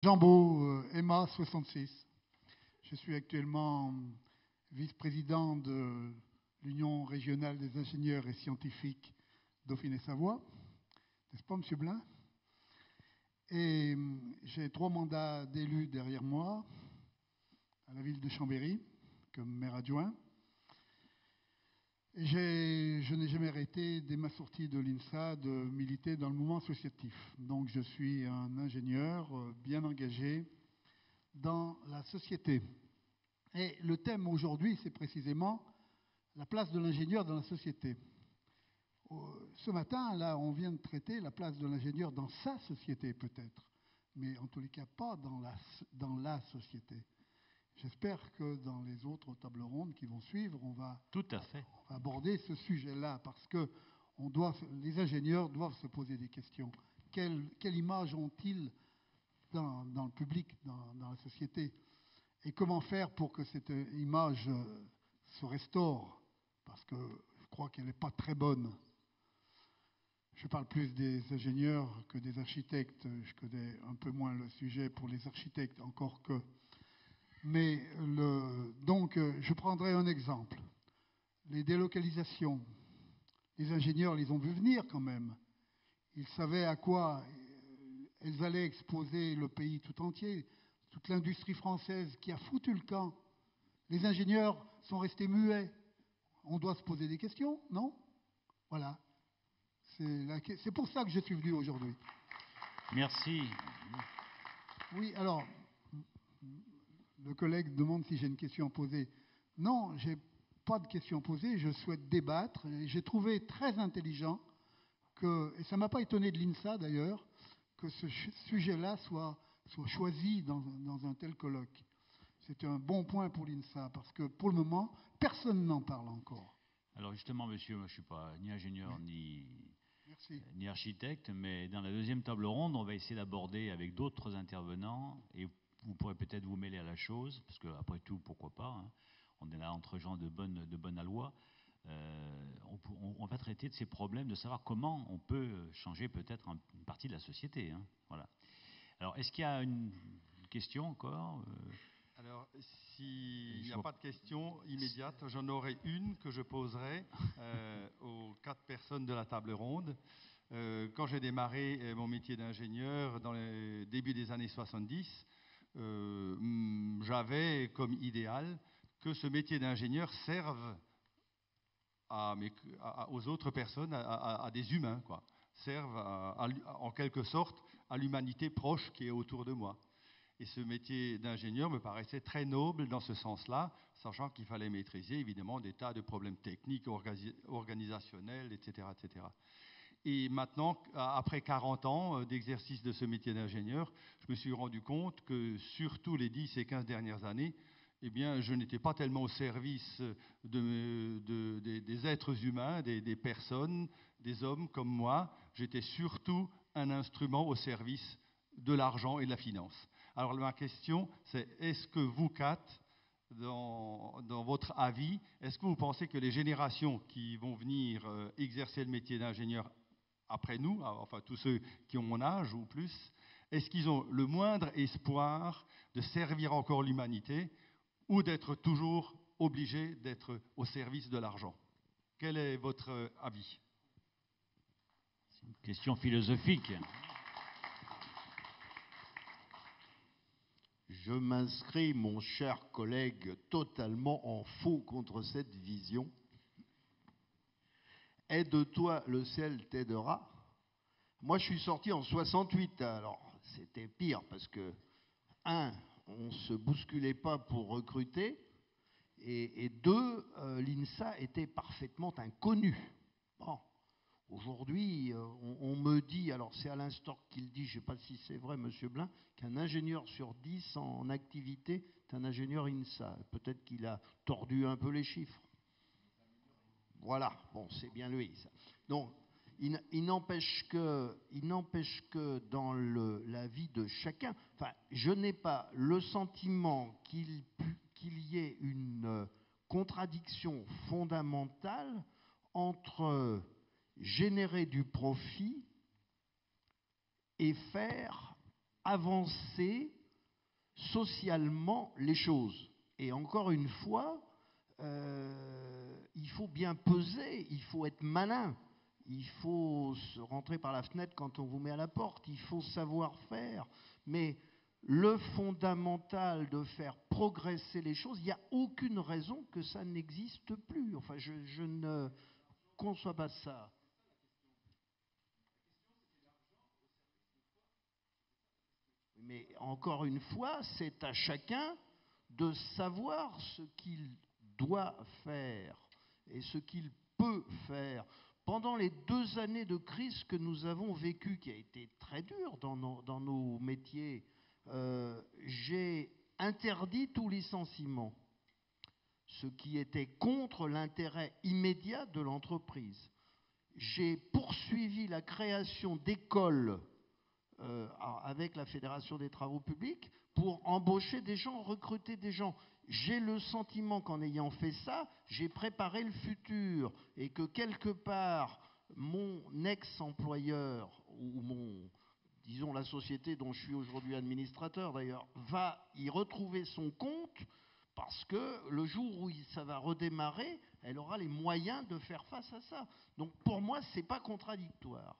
Jean Beau, EMA 66. Je suis actuellement vice-président de l'Union régionale des ingénieurs et scientifiques Dauphiné-Savoie. N'est-ce pas, M. Blin? Et j'ai 3 mandats d'élu derrière moi à la ville de Chambéry comme maire adjoint. Et je n'ai jamais arrêté, dès ma sortie de l'INSA, de militer dans le mouvement associatif. Donc je suis un ingénieur bien engagé dans la société. Et le thème aujourd'hui, c'est précisément la place de l'ingénieur dans la société. Ce matin, là, on vient de traiter la place de l'ingénieur dans sa société, peut-être, mais en tous les cas pas dans la société. J'espère que dans les autres tables rondes qui vont suivre, on va aborder ce sujet-là, parce que les ingénieurs doivent se poser des questions. Quelle image ont-ils dans le public, dans la société? Et comment faire pour que cette image se restaure? Parce que je crois qu'elle n'est pas très bonne. Je parle plus des ingénieurs que des architectes. Je connais un peu moins le sujet pour les architectes, encore que... Mais donc, je prendrai un exemple. Les délocalisations. Les ingénieurs les ont vus venir quand même. Ils savaient à quoi elles allaient exposer le pays tout entier, toute l'industrie française qui a foutu le camp. Les ingénieurs sont restés muets. On doit se poser des questions, non? Voilà. C'est pour ça que je suis venu aujourd'hui. Merci. Oui, alors... Le collègue demande si j'ai une question à poser. Non, je n'ai pas de question à poser, je souhaite débattre. J'ai trouvé très intelligent, et ça ne m'a pas étonné de l'INSA d'ailleurs, que ce sujet-là soit choisi dans un tel colloque. C'est un bon point pour l'INSA, parce que pour le moment, personne n'en parle encore. Alors justement, monsieur, moi, je ne suis pas ni ingénieur ni architecte, mais dans la deuxième table ronde, on va essayer d'aborder avec d'autres intervenants, et vous pourrez peut-être vous mêler à la chose, parce qu'après tout, pourquoi pas, hein, on est là entre gens de bonne aloi. On va traiter de ces problèmes, de savoir comment on peut changer peut-être une partie de la société. Hein, voilà. Alors, est-ce qu'il y a une question encore Alors, s'il n'y a pas de question immédiate, j'en aurai une que je poserai aux 4 personnes de la table ronde. Quand j'ai démarré mon métier d'ingénieur dans les débuts des années 70, j'avais comme idéal que ce métier d'ingénieur serve aux autres personnes, à des humains, quoi. Serve en quelque sorte à l'humanité proche qui est autour de moi. Et ce métier d'ingénieur me paraissait très noble dans ce sens-là, sachant qu'il fallait maîtriser évidemment des tas de problèmes techniques, organisationnels, etc., etc. Et maintenant, après 40 ans d'exercice de ce métier d'ingénieur, je me suis rendu compte que surtout les 10 et 15 dernières années, eh bien, je n'étais pas tellement au service des êtres humains, des personnes, des hommes comme moi. J'étais surtout un instrument au service de l'argent et de la finance. Alors ma question, c'est est-ce que vous 4, dans votre avis, est-ce que vous pensez que les générations qui vont venir exercer le métier d'ingénieur après nous, enfin tous ceux qui ont mon âge ou plus, est-ce qu'ils ont le moindre espoir de servir encore l'humanité ou d'être toujours obligés d'être au service de l'argent? Quel est votre avis? C'est une question philosophique. Je m'inscris, mon cher collègue, totalement en faux contre cette vision. Aide-toi, le ciel t'aidera. Moi, je suis sorti en 68, alors c'était pire parce que, on ne se bousculait pas pour recruter, et 2, l'INSA était parfaitement inconnu. Bon, aujourd'hui, on me dit, alors c'est Alain Storck qui le dit, je ne sais pas si c'est vrai, M. Blin, qu'un ingénieur sur 10 en activité est un ingénieur INSA. Peut-être qu'il a tordu un peu les chiffres. Voilà, bon, c'est bien lui, ça. Donc, il n'empêche que dans la vie de chacun, enfin, je n'ai pas le sentiment qu'il y ait une contradiction fondamentale entre générer du profit et faire avancer socialement les choses. Et encore une fois, il faut bien peser, il faut être malin, il faut se rentrer par la fenêtre quand on vous met à la porte, il faut savoir faire. Mais le fondamental de faire progresser les choses, il n'y a aucune raison que ça n'existe plus. Enfin, je ne conçois pas ça. Mais encore une fois, c'est à chacun de savoir ce qu'il doit faire et ce qu'il peut faire. Pendant les 2 années de crise que nous avons vécues, qui a été très dure dans nos métiers, j'ai interdit tout licenciement, ce qui était contre l'intérêt immédiat de l'entreprise. J'ai poursuivi la création d'écoles avec la Fédération des travaux publics pour embaucher des gens, recruter des gens. J'ai le sentiment qu'en ayant fait ça, j'ai préparé le futur et que quelque part, mon ex-employeur ou disons la société dont je suis aujourd'hui administrateur d'ailleurs, va y retrouver son compte parce que le jour où ça va redémarrer, elle aura les moyens de faire face à ça. Donc pour moi, ce n'est pas contradictoire.